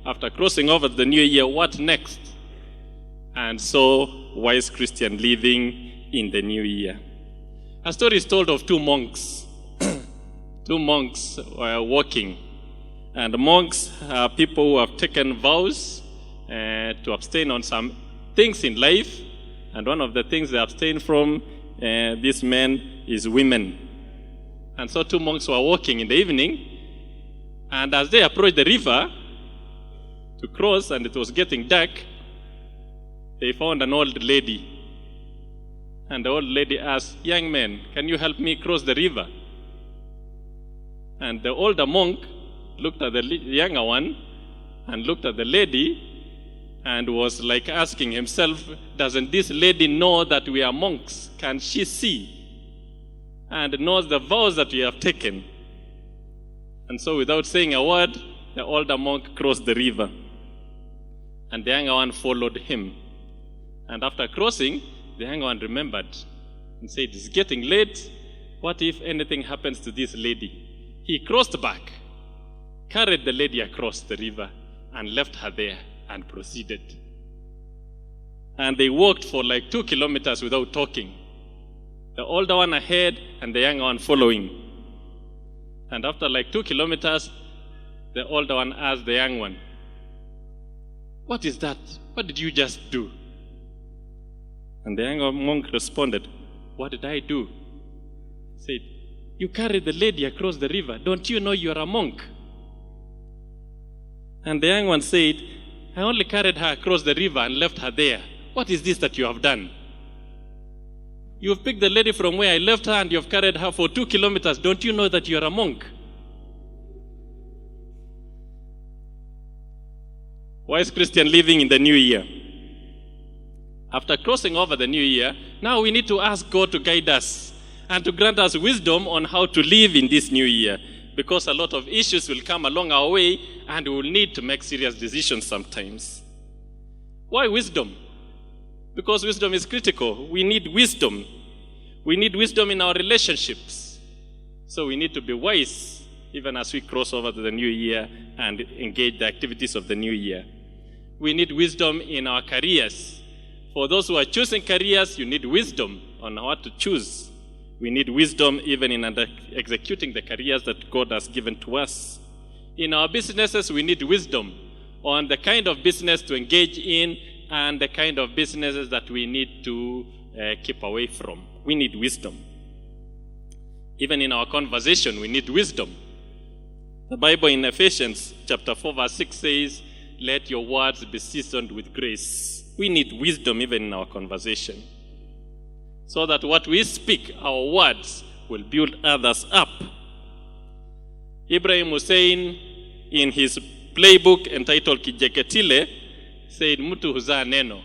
after crossing over the new year, what next? And so, wise Christian living in the new year. A story is told of two monks. Two monks were walking. And monks are people who have taken vows to abstain on some things in life. And one of the things they abstain from, these men, is women. And so two monks were walking in the evening. And as they approached the river to cross, and it was getting dark, they found an old lady. And the old lady asked, "Young man, can you help me cross the river?" And the older monk looked at the younger one and looked at the lady and was like asking himself, doesn't this lady know that we are monks? Can she see? And knows the vows that we have taken. And so without saying a word, the older monk crossed the river. And the younger one followed him. And after crossing, the younger one remembered and said, "It's getting late. What if anything happens to this lady?" He crossed back, carried the lady across the river, and left her there and proceeded. And they walked for like 2 kilometers without talking. The older one ahead and the younger one following. And after like 2 kilometers, the older one asked the young one, "What is that? What did you just do?" And the younger monk responded, "What did I do?" He said, "You carried the lady across the river. Don't you know you are a monk?" And the young one said, "I only carried her across the river and left her there. What is this that you have done? You've picked the lady from where I left her and you've carried her for 2 kilometers. Don't you know that you are a monk?" Wise Christian living in the new year. After crossing over the new year, now we need to ask God to guide us and to grant us wisdom on how to live in this new year, because a lot of issues will come along our way and we will need to make serious decisions sometimes. Why wisdom? Because wisdom is critical. We need wisdom. We need wisdom in our relationships. So we need to be wise even as we cross over to the new year and engage the activities of the new year. We need wisdom in our careers. For those who are choosing careers, you need wisdom on what to choose. We need wisdom even in executing the careers that God has given to us. In our businesses, we need wisdom on the kind of business to engage in and the kind of businesses that we need to keep away from. We need wisdom. Even in our conversation, we need wisdom. The Bible in Ephesians chapter 4 verse 6 says, "Let your words be seasoned with grace." We need wisdom even in our conversation, so that what we speak, our words, will build others up. Ibrahim Hussein, in his playbook entitled Kijeketile, said, "Mtu huzaa neno,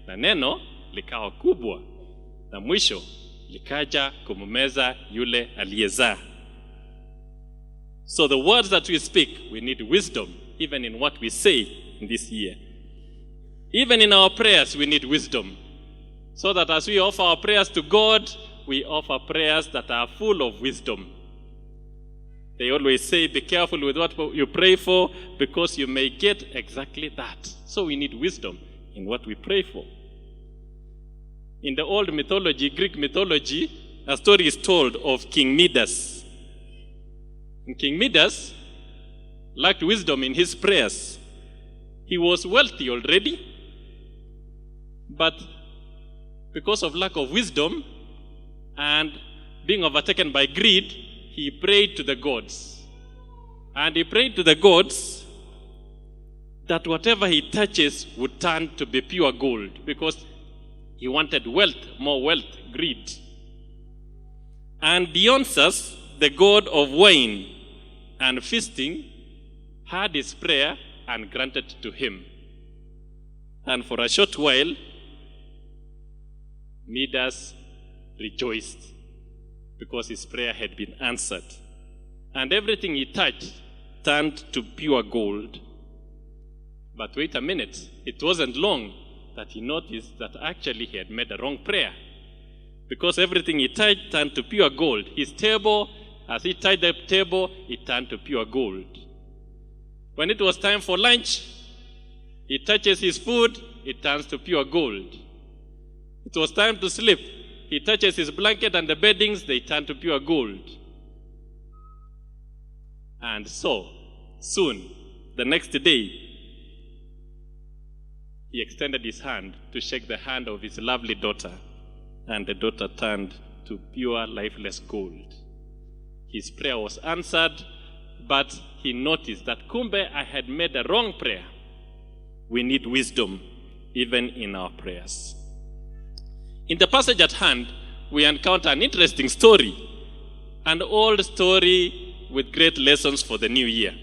na neno likawa kubwa, na mwisho likaja kumumeza yule aliyezaa." So the words that we speak, we need wisdom even in what we say in this year. Even in our prayers, we need wisdom, so that as we offer our prayers to God, we offer prayers that are full of wisdom. They always say, be careful with what you pray for, because you may get exactly that. So we need wisdom in what we pray for. In the old mythology, Greek mythology, a story is told of King Midas. And King Midas lacked wisdom in his prayers. He was wealthy already, but because of lack of wisdom and being overtaken by greed, he prayed to the gods. And he prayed to the gods that whatever he touches would turn to be pure gold, because he wanted wealth, more wealth, greed. And Dionysus, the god of wine and feasting, heard his prayer and granted to him. And for a short while, Midas rejoiced, because his prayer had been answered. And everything he touched turned to pure gold. But wait a minute, it wasn't long that he noticed that actually he had made a wrong prayer, because everything he touched turned to pure gold. His table, as he touched the table, it turned to pure gold. When it was time for lunch, He touches his food, it turns to pure gold. It was time to sleep. He touches his blanket and the beddings, they turn to pure gold. And so, soon, the next day, he extended his hand to shake the hand of his lovely daughter, and the daughter turned to pure, lifeless gold. His prayer was answered, but he noticed that kumbe I had made a wrong prayer. We need wisdom even in our prayers. In the passage at hand, we encounter an interesting story, an old story with great lessons for the new year.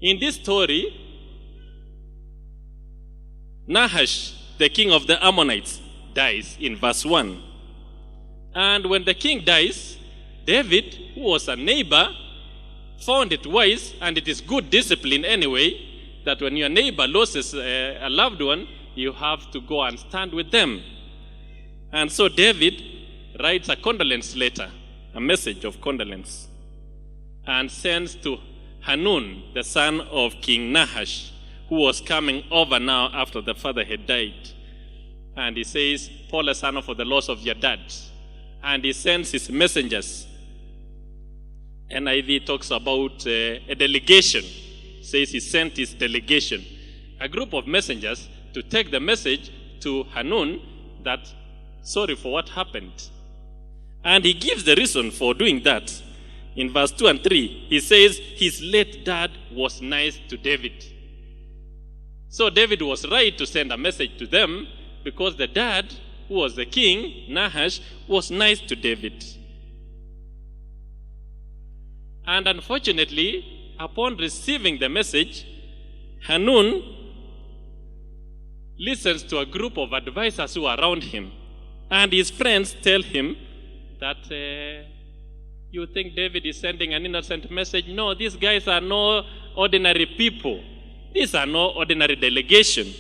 In this story, Nahash, the king of the Ammonites, dies in verse 1. And when the king dies, David, who was a neighbor, found it wise, and it is good discipline anyway, that when your neighbor loses a loved one, you have to go and stand with them. And so David writes a condolence letter, a message of condolence, and sends to Hanun, the son of King Nahash, who was coming over now after the father had died. And he says, Paul, son, for the loss of your dad. And he sends his messengers. NIV talks about a delegation. Says he sent his delegation, a group of messengers, to take the message to Hanun that sorry for what happened. And he gives the reason for doing that. In verse 2 and 3, he says his late dad was nice to David. So David was right to send a message to them because the dad, who was the king, Nahash, was nice to David. And unfortunately, upon receiving the message, Hanun listens to a group of advisors who are around him. And his friends tell him that you think David is sending an innocent message? No, these guys are no ordinary people. These are no ordinary delegation.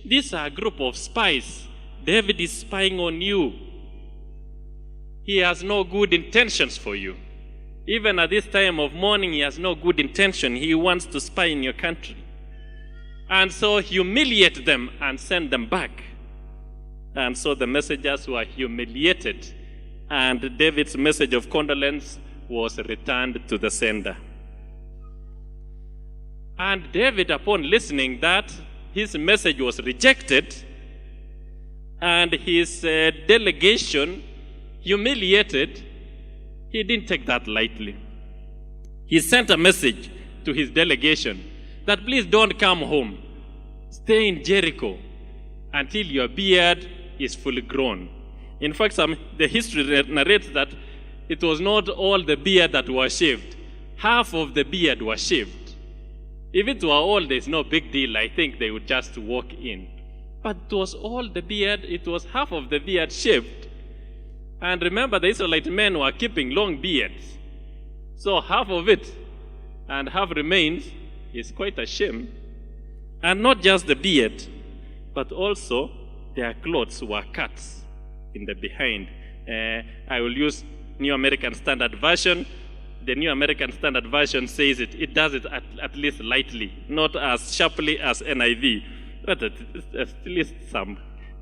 These are a group of spies. David is spying on you. He has no good intentions for you. Even at this time of mourning, he has no good intention. He wants to spy in your country. And so humiliate them and send them back. And so the messengers were humiliated, and David's message of condolence was returned to the sender. And David, upon listening that his message was rejected and his delegation humiliated, he didn't take that lightly. He sent a message to his delegation that please don't come home. Stay in Jericho until your beard is fully grown. In fact, the history narrates that it was not all the beard that was shaved. Half of the beard was shaved. If it were all, there's no big deal. I think they would just walk in. But it was all the beard, it was half of the beard shaved. And remember, the Israelite men were keeping long beards. So half of it and half remains is quite a shame. And not just the beard, but also their clothes were cut in the behind. I will use New American Standard Version. The New American Standard Version says it does it at least lightly, not as sharply as NIV, but at least some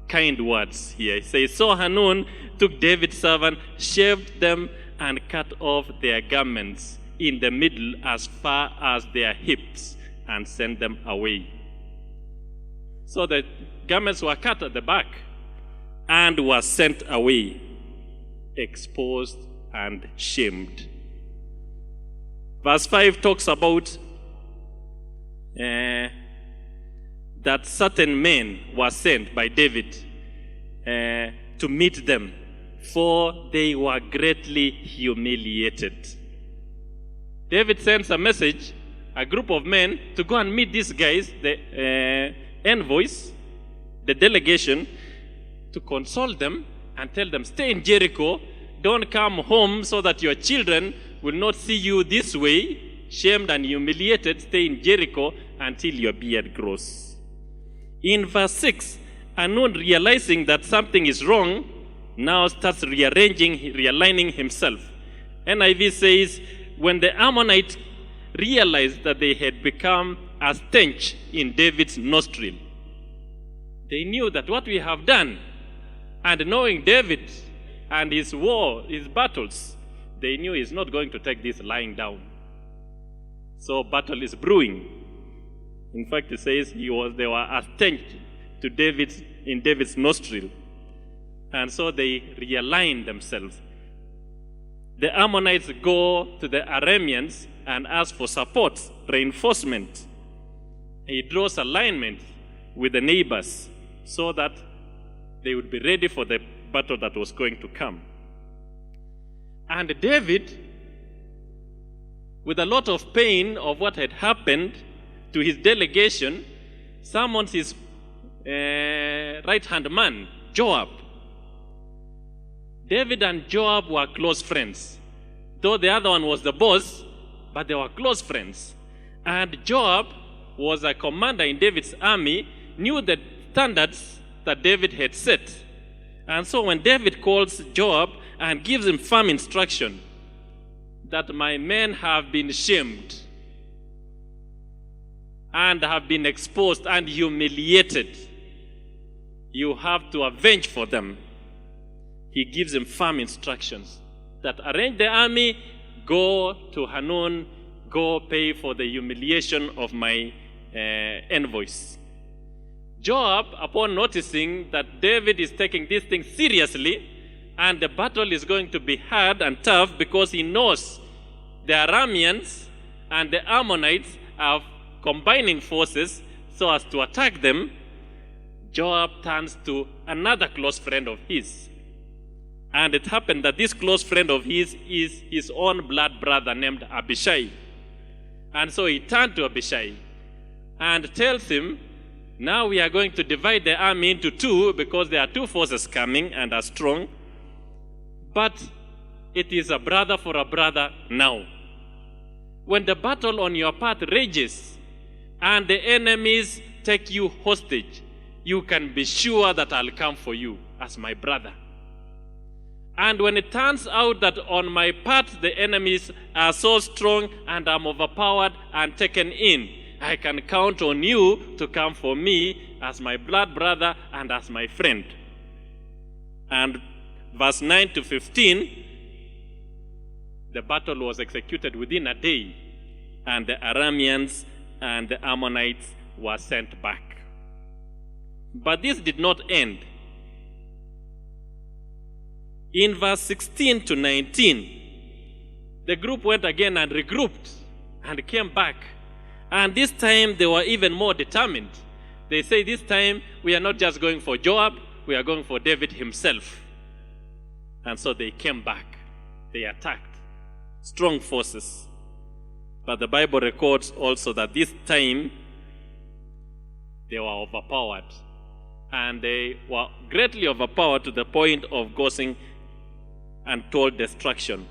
kind words here. It says, so Hanun took David's servant, shaved them, and cut off their garments in the middle as far as their hips, and sent them away. So the garments were cut at the back and were sent away, exposed and shamed. Verse 5 talks about that certain men were sent by David to meet them, for they were greatly humiliated. David sends a message, a group of men, to go and meet these guys, the envoys, the delegation, to console them and tell them, stay in Jericho, don't come home so that your children will not see you this way, shamed and humiliated. Stay in Jericho until your beard grows. In verse 6, Hanun, realizing that something is wrong, now starts realigning himself. NIV says, when the Ammonites realized that they had become a stench in David's nostril. They knew that what we have done, and knowing David and his war, his battles, they knew he's not going to take this lying down. So battle is brewing. In fact, it says they were a stench to in David's nostril. And so they realigned themselves. The Ammonites go to the Arameans and ask for support, reinforcement. He draws alignment with the neighbors so that they would be ready for the battle that was going to come. And David, with a lot of pain of what had happened to his delegation, summons his right-hand man, Joab. David and Joab were close friends. Though the other one was the boss, but they were close friends. And Joab was a commander in David's army, knew the standards that David had set. And so when David calls Joab and gives him firm instruction that my men have been shamed and have been exposed and humiliated, you have to avenge for them. He gives him firm instructions that arrange the army, go to Hanun, go pay for the humiliation of my envoys. Joab, upon noticing that David is taking this thing seriously and the battle is going to be hard and tough because he knows the Arameans and the Ammonites are combining forces so as to attack them, Joab turns to another close friend of his. And it happened that this close friend of his is his own blood brother named Abishai. And so he turned to Abishai and tells him, now we are going to divide the army into two because there are two forces coming and are strong. But it is a brother for a brother now. When the battle on your part rages and the enemies take you hostage, you can be sure that I'll come for you as my brother. And when it turns out that on my part the enemies are so strong and I'm overpowered and taken in, I can count on you to come for me as my blood brother and as my friend. And verse 9 to 15, the battle was executed within a day, and the Arameans and the Ammonites were sent back. But this did not end. In verse 16 to 19, the group went again and regrouped and came back. And this time they were even more determined. They say this time we are not just going for Joab, we are going for David himself. And so they came back. They attacked. Strong forces. But the Bible records also that this time they were overpowered. And they were greatly overpowered to the point of causing untold destruction.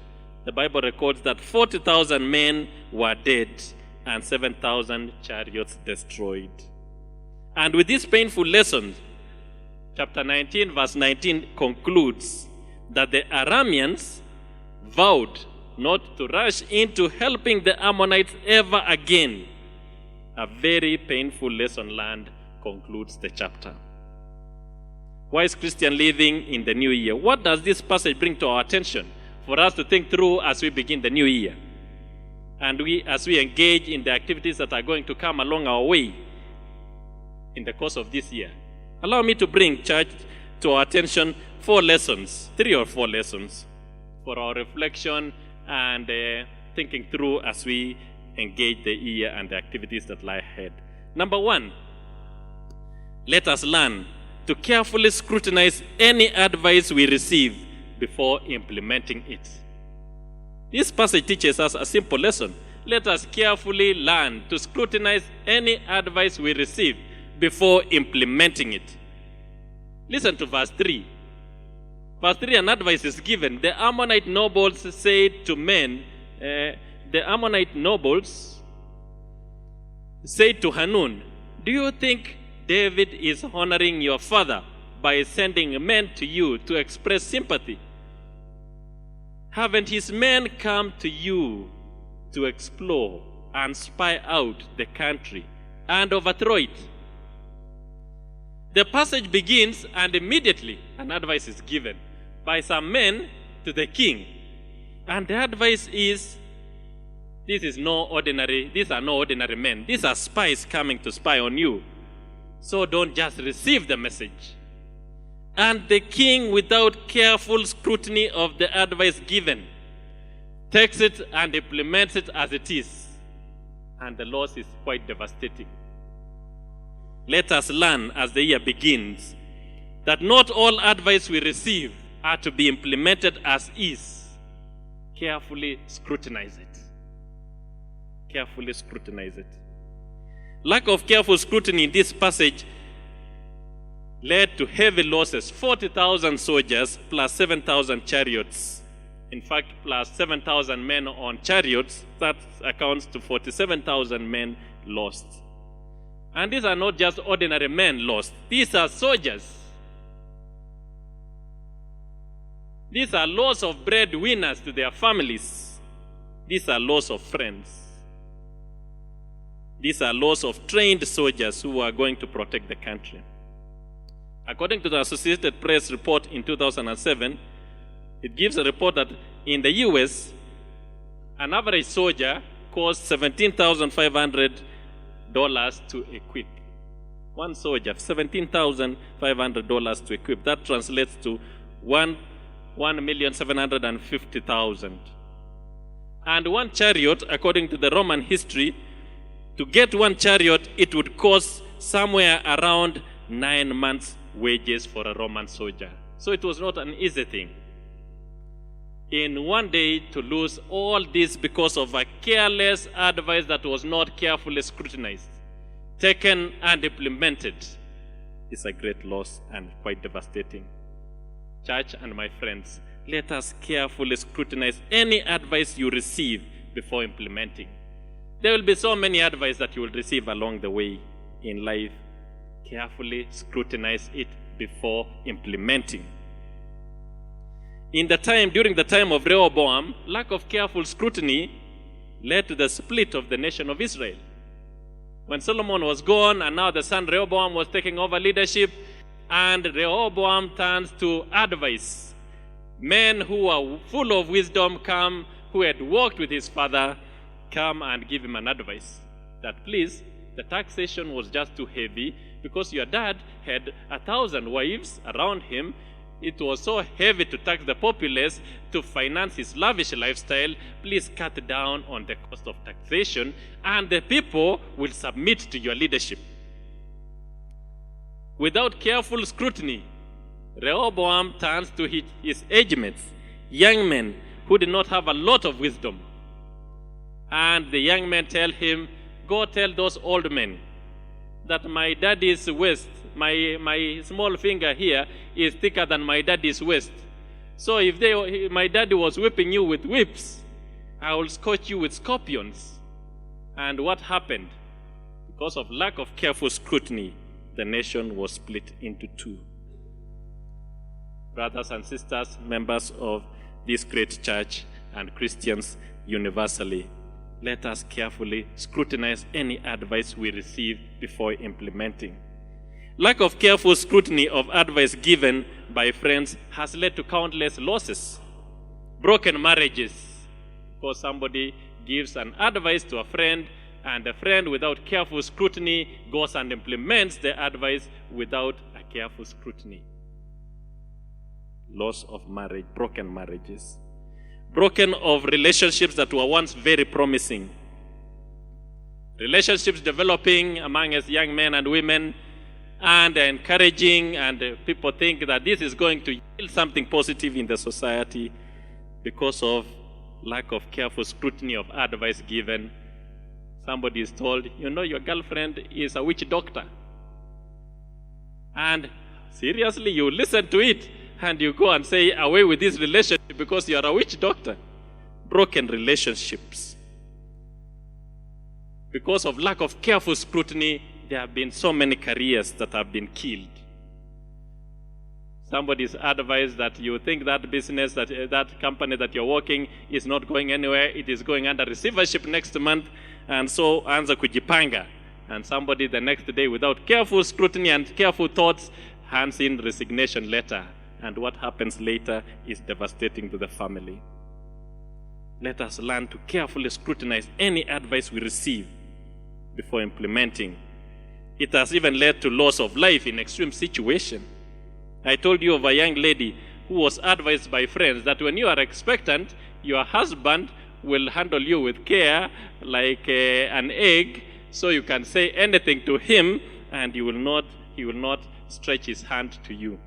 The Bible records that 40,000 men were dead and 7,000 chariots destroyed. And with this painful lesson, chapter 19, verse 19 concludes that the Arameans vowed not to rush into helping the Ammonites ever again. A very painful lesson learned concludes the chapter. Wise Christian living in the new year. What does this passage bring to our attention for us to think through as we begin the new year? And as we engage in the activities that are going to come along our way in the course of this year. Allow me to bring, church, to our attention 4 lessons, 3 or 4 lessons for our reflection and thinking through as we engage the year and the activities that lie ahead. Number 1, let us learn to carefully scrutinize any advice we receive before implementing it. This passage teaches us a simple lesson. Let us carefully learn to scrutinize any advice we receive before implementing it. Listen to verse 3. Verse 3, an advice is given. The Ammonite nobles said to men, the Ammonite nobles said to Hanun, do you think David is honoring your father by sending men to you to express sympathy? Haven't his men come to you to explore and spy out the country and overthrow it. The passage begins, and immediately an advice is given by some men to the king. And the advice is, these are no ordinary men. These are spies coming to spy on you. So don't just receive the message. And the king, without careful scrutiny of the advice given, takes it and implements it as it is. And the loss is quite devastating. Let us learn as the year begins that not all advice we receive are to be implemented as is. Carefully scrutinize it. Carefully scrutinize it. Lack of careful scrutiny in this passage led to heavy losses. 40,000 soldiers plus 7,000 chariots. In fact, plus 7,000 men on chariots, that accounts to 47,000 men lost. And these are not just ordinary men lost. These are soldiers. These are loss of breadwinners to their families. These are loss of friends. These are loss of trained soldiers who are going to protect the country. According to the Associated Press report in 2007, it gives a report that in the US, an average soldier costs $17,500 to equip. One soldier, $17,500 to equip. That translates to 1,750,000. And one chariot, according to the Roman history, to get one chariot, it would cost somewhere around 9 months' wages for a Roman soldier. So it was not an easy thing. In one day, to lose all this because of a careless advice that was not carefully scrutinized, taken and implemented, is a great loss and quite devastating. Church and my friends, let us carefully scrutinize any advice you receive before implementing. There will be so many advice that you will receive along the way in life. Carefully scrutinize it before implementing. During the time of Rehoboam, lack of careful scrutiny led to the split of the nation of Israel. When Solomon was gone and now the son Rehoboam was taking over leadership, and Rehoboam turns to advice. Men who are full of wisdom come, who had walked with his father, come and give him an advice. That please, the taxation was just too heavy because your dad had 1,000 wives around him. It was so heavy to tax the populace to finance his lavish lifestyle. Please cut down on the cost of taxation and the people will submit to your leadership. Without careful scrutiny, Rehoboam turns to his age mates, young men who did not have a lot of wisdom. And the young men tell him, go tell those old men that my daddy's waist, my small finger here is thicker than my daddy's waist. So if my daddy was whipping you with whips, I will scorch you with scorpions. And what happened? Because of lack of careful scrutiny, the nation was split into two. Brothers and sisters, members of this great church and Christians universally, let us carefully scrutinize any advice we receive before implementing. Lack of careful scrutiny of advice given by friends has led to countless losses. Broken marriages, because somebody gives an advice to a friend, and the friend, without careful scrutiny, goes and implements the advice without a careful scrutiny. Loss of marriage, broken marriages. Broken of relationships that were once very promising. Relationships developing among us young men and women and encouraging, and people think that this is going to yield something positive in the society. Because of lack of careful scrutiny of advice given, somebody is told, your girlfriend is a witch doctor. And seriously, you listen to it and you go and say, away with this relationship because you are a witch doctor. Broken relationships. Because of lack of careful scrutiny, there have been so many careers that have been killed. Somebody's advised that you think that business, that company that you're working is not going anywhere. It is going under receivership next month. And so anza kujipanga. and somebody the next day, without careful scrutiny and careful thoughts, hands in resignation letter. And what happens later is devastating to the family. Let us learn to carefully scrutinize any advice we receive before implementing. It has even led to loss of life in extreme situations. I told you of a young lady who was advised by friends that when you are expectant, your husband will handle you with care like an egg, so you can say anything to him and he will not stretch his hand to you,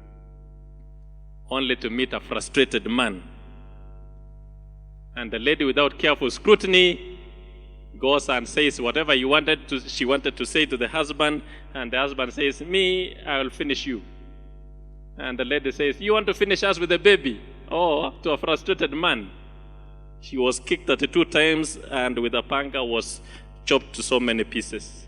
only to meet a frustrated man. And the lady, without careful scrutiny, goes and says whatever she wanted to say to the husband, and the husband says, "Me, I will finish you." And the lady says, "You want to finish us with a baby?" Oh, to a frustrated man. She was kicked 32 times and with a panga was chopped to so many pieces.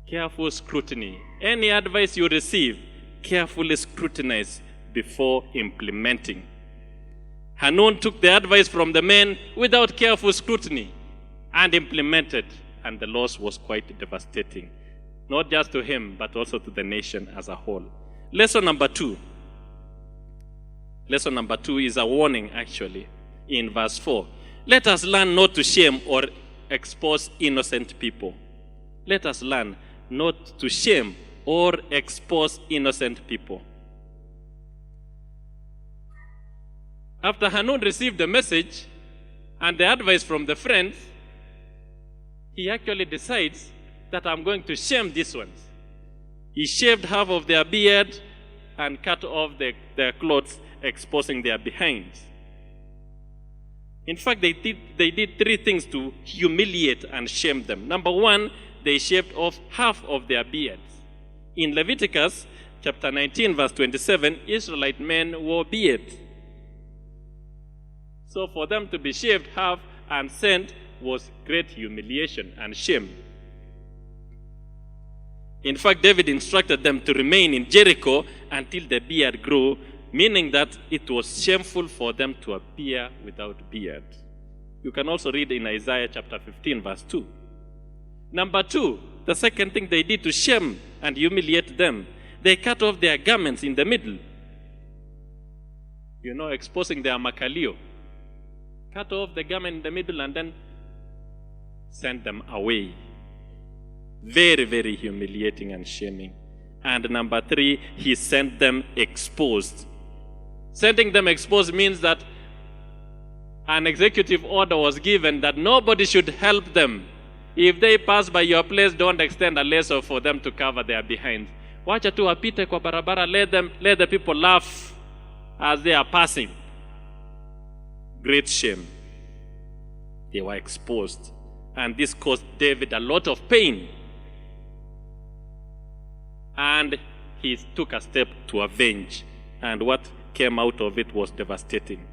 Careful scrutiny. Any advice you receive, carefully scrutinize before implementing. Hanun took the advice from the men without careful scrutiny and implemented, and the loss was quite devastating, not just to him, but also to the nation as a whole. Lesson number 2. Lesson number 2 is a warning, actually, in verse 4. Let us learn not to shame or expose innocent people. Let us learn not to shame or expose innocent people. After Hanun received the message and the advice from the friends, he actually decides that I'm going to shame these ones. He shaved half of their beard and cut off their clothes, exposing their behinds. In fact, they did 3 things to humiliate and shame them. Number 1, they shaved off half of their beards. In Leviticus chapter 19, verse 27, Israelite men wore beards. So for them to be shaved half and sent was great humiliation and shame. In fact, David instructed them to remain in Jericho until the beard grew, meaning that it was shameful for them to appear without beard. You can also read in Isaiah chapter 15, verse 2. Number 2, the second thing they did to shame and humiliate them, they cut off their garments in the middle. Exposing their makalio. Cut off the garment in the middle and then send them away. Very, very humiliating and shaming. And number 3, he sent them exposed. Sending them exposed means that an executive order was given that nobody should help them. If they pass by your place, don't extend a lasso for them to cover their behinds. Wacha tu wapite kwa barabara, let the people laugh as they are passing. Great shame. They were exposed. And this caused David a lot of pain. And he took a step to avenge. And what came out of it was devastating.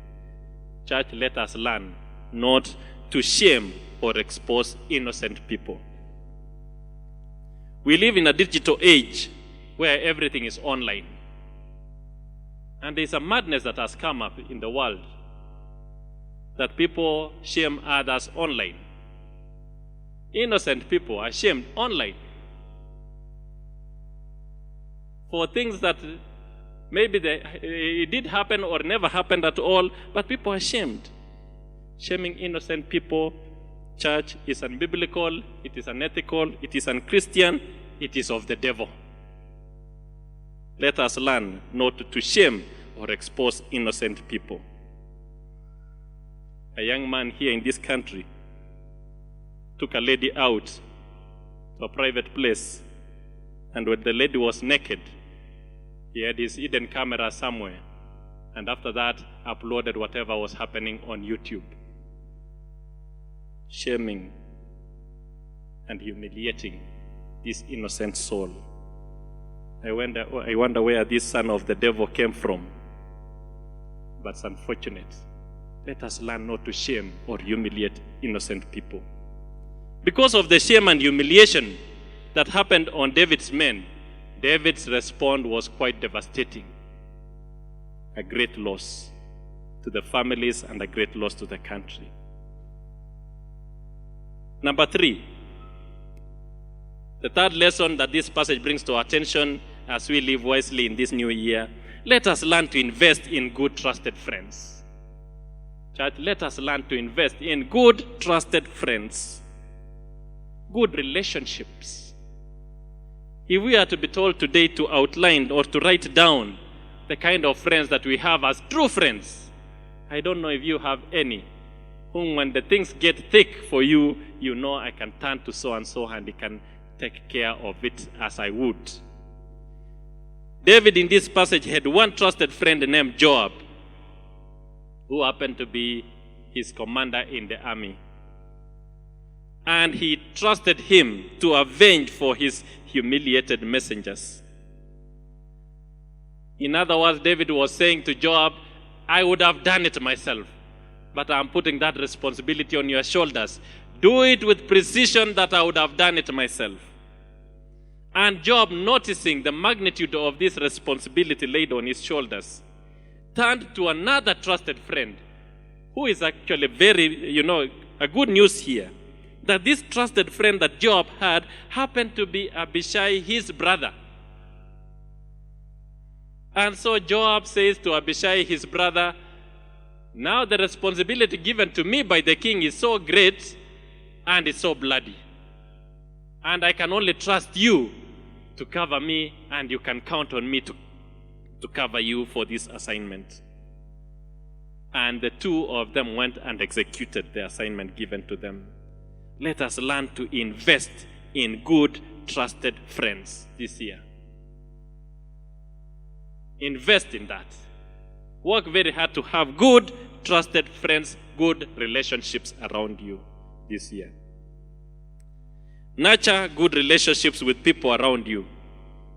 Church, let us learn not to shame or expose innocent people. We live in a digital age where everything is online. And there's a madness that has come up in the world that people shame others online. Innocent people are shamed online for things that maybe it did happen or never happened at all, but people are shamed. Shaming innocent people, church, is unbiblical, it is unethical, it is unchristian, it is of the devil. Let us learn not to shame or expose innocent people. A young man here in this country took a lady out to a private place, and when the lady was naked, he had his hidden camera somewhere, and after that uploaded whatever was happening on YouTube. Shaming and humiliating this innocent soul. I wonder where this son of the devil came from. But it's unfortunate. Let us learn not to shame or humiliate innocent people. Because of the shame and humiliation that happened on David's men, David's response was quite devastating. A great loss to the families and a great loss to the country. Number 3, The third lesson that this passage brings to our attention as we live wisely in this new year, let us learn to invest in good, trusted friends. Church, let us learn to invest in good, trusted friends. Good relationships. If we are to be told today to outline or to write down the kind of friends that we have as true friends, I don't know if you have any whom when the things get thick for you, you know I can turn to so and so and he can take care of it as I would. David in this passage had one trusted friend named Joab, who happened to be his commander in the army. And he trusted him to avenge for his humiliated messengers. In other words, David was saying to Joab, I would have done it myself, but I'm putting that responsibility on your shoulders. Do it with precision that I would have done it myself. And Joab, noticing the magnitude of this responsibility laid on his shoulders, turned to another trusted friend, who is actually very, a good news here, that this trusted friend that Joab had happened to be Abishai, his brother. And so Joab says to Abishai, his brother, now the responsibility given to me by the king is so great and it's so bloody. And I can only trust you to cover me, and you can count on me to cover you for this assignment. And the two of them went and executed the assignment given to them. Let us learn to invest in good, trusted friends this year. Invest in that. Work very hard to have good, trusted friends, good relationships around you this year. Nurture good relationships with people around you,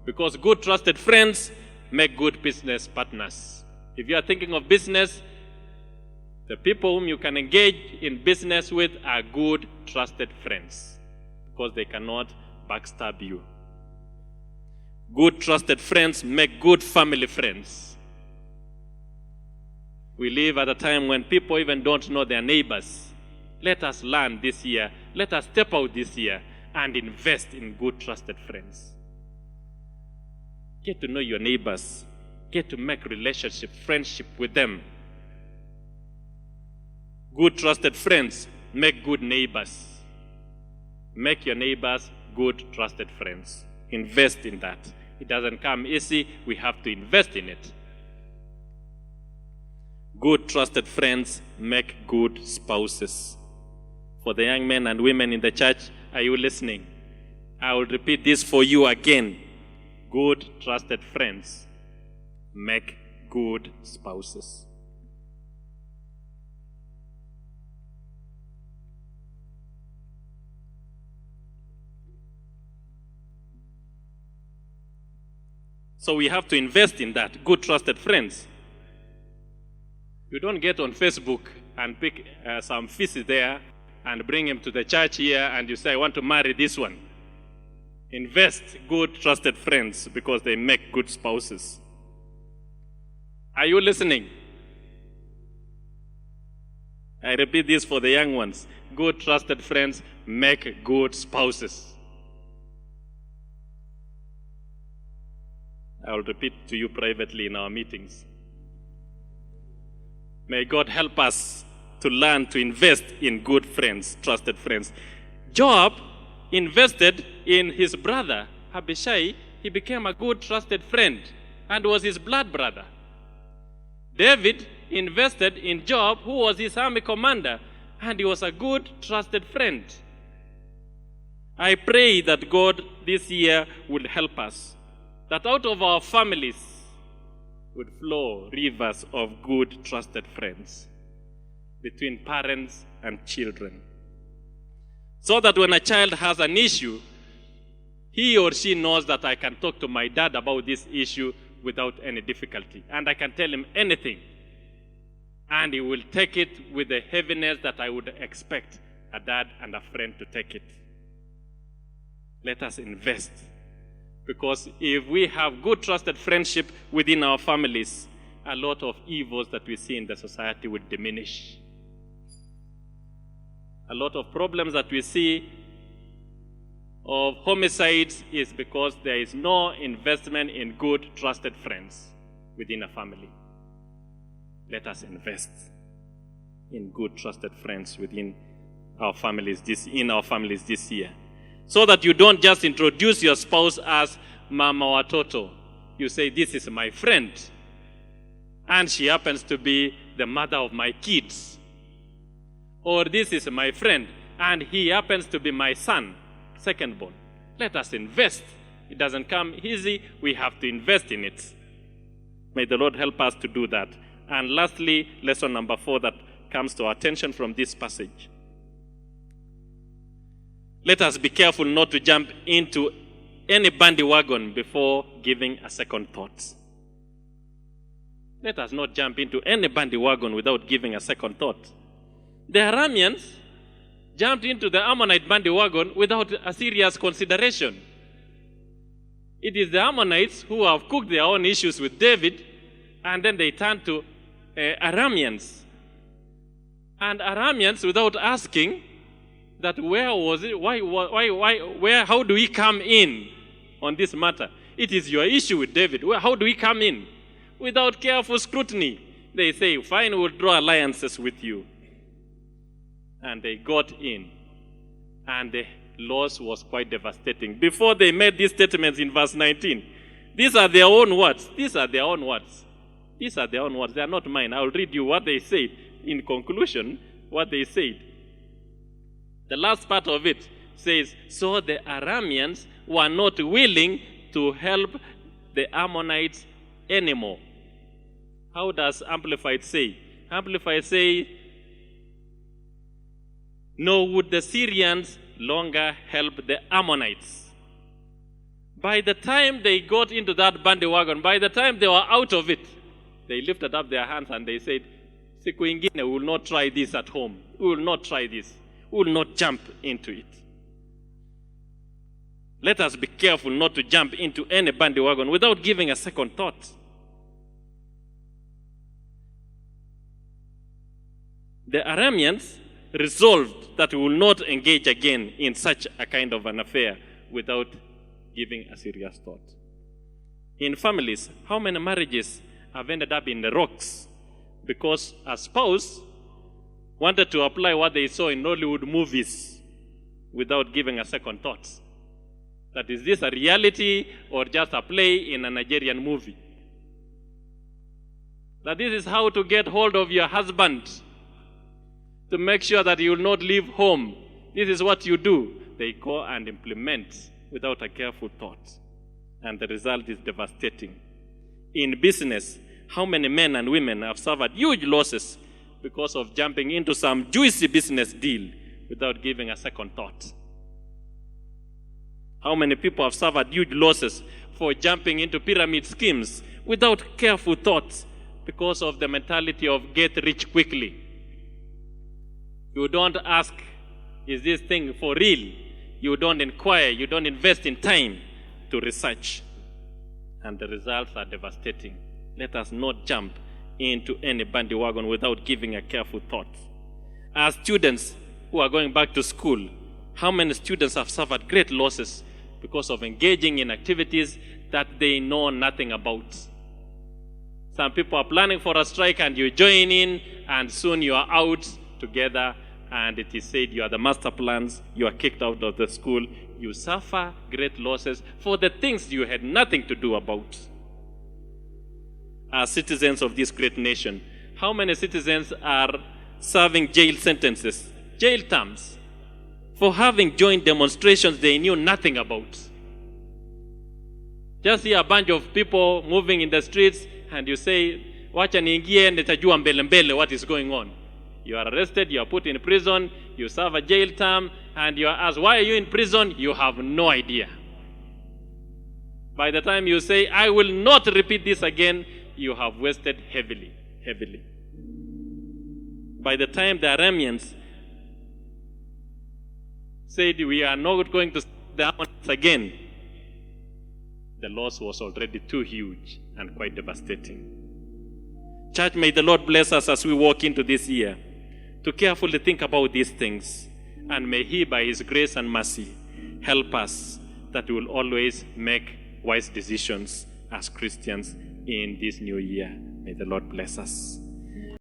because good, trusted friends make good business partners. If you are thinking of business, the people whom you can engage in business with are good, trusted friends, because they cannot backstab you. Good, trusted friends make good family friends. We live at a time when people even don't know their neighbors. Let us learn this year. Let us step out this year and invest in good, trusted friends. Get to know your neighbors. Get to make relationship, friendship with them. Good, trusted friends make good neighbors. Make your neighbors good, trusted friends. Invest in that. It doesn't come easy. We have to invest in it. Good, trusted friends make good spouses. For the young men and women in the church, are you listening? I will repeat this for you again. Good, trusted friends make good spouses. So we have to invest in that, good, trusted friends. You don't get on Facebook and pick some feces there and bring him to the church here and you say, I want to marry this one. Invest good, trusted friends because they make good spouses. Are you listening? I repeat this for the young ones. Good, trusted friends make good spouses. I will repeat to you privately in our meetings. May God help us to learn to invest in good friends, trusted friends. Joab invested in his brother, Abishai. He became a good, trusted friend and was his blood brother. David invested in Joab, who was his army commander, and he was a good, trusted friend. I pray that God this year will help us, that out of our families would flow rivers of good, trusted friends between parents and children. So that when a child has an issue, he or she knows that I can talk to my dad about this issue without any difficulty. And I can tell him anything. And he will take it with the heaviness that I would expect a dad and a friend to take it. Let us invest. Because if we have good, trusted friendship within our families, a lot of evils that we see in the society would diminish. A lot of problems that we see of homicides is because there is no investment in good, trusted friends within a family. Let us invest in good, trusted friends within our families this year. So that you don't just introduce your spouse as Mama Watoto. You say, this is my friend, and she happens to be the mother of my kids. Or this is my friend, and he happens to be my son, second born. Let us invest. It doesn't come easy. We have to invest in it. May the Lord help us to do that. And lastly, lesson number 4 that comes to our attention from this passage. Let us be careful not to jump into any bandwagon before giving a second thought. Let us not jump into any bandwagon without giving a second thought. The Arameans jumped into the Ammonite bandwagon without a serious consideration. It is the Ammonites who have cooked their own issues with David, and then they turned to Arameans. And Arameans, without asking that where was it, how do we come in on this matter? It is your issue with David. How do we come in? Without careful scrutiny, they say, fine, we'll draw alliances with you. And they got in. And the loss was quite devastating. Before they made these statements in verse 19, these are their own words. These are their own words. These are their own words. They are not mine. I'll read you what they said. In conclusion, what they said. The last part of it says, so the Arameans were not willing to help the Ammonites anymore. How does Amplified say? Amplified say, nor would the Syrians longer help the Ammonites. By the time they got into that bandwagon, by the time they were out of it, they lifted up their hands and they said, siku ingine, we will not try this at home. We will not try this. We will not jump into it. Let us be careful not to jump into any bandwagon without giving a second thought. The Arameans resolved that we will not engage again in such a kind of an affair without giving a serious thought. In families, how many marriages have ended up in the rocks because a spouse wanted to apply what they saw in Hollywood movies without giving a second thought? That is this a reality or just a play in a Nigerian movie? That this is how to get hold of your husband, to make sure that he will not leave home. This is what you do. They go and implement without a careful thought. And the result is devastating. In business, how many men and women have suffered huge losses because of jumping into some juicy business deal without giving a second thought? How many people have suffered huge losses for jumping into pyramid schemes without careful thoughts because of the mentality of get rich quickly? You don't ask, is this thing for real? You don't inquire, you don't invest in time to research. And the results are devastating. Let us not jump into any bandwagon without giving a careful thought. As students who are going back to school, how many students have suffered great losses because of engaging in activities that they know nothing about? Some people are planning for a strike and you join in, and soon you are out together, and it is said you are the master plans, you are kicked out of the school. You suffer great losses for the things you had nothing to do about. As citizens of this great nation, how many citizens are serving jail sentences, jail terms, for having joined demonstrations they knew nothing about? Just see a bunch of people moving in the streets and you say, wacha niingie nitajua mbele mbele what is going on. You are arrested, you are put in prison, you serve a jail term, and you are asked, why are you in prison? You have no idea. By the time you say, I will not repeat this again, you have wasted heavily, heavily. By the time the Arameans said, we are not going to serve the Ammonites again, the loss was already too huge and quite devastating. Church, may the Lord bless us as we walk into this year to carefully think about these things. And may He, by His grace and mercy, help us that we will always make wise decisions as Christians in this new year. May the Lord bless us.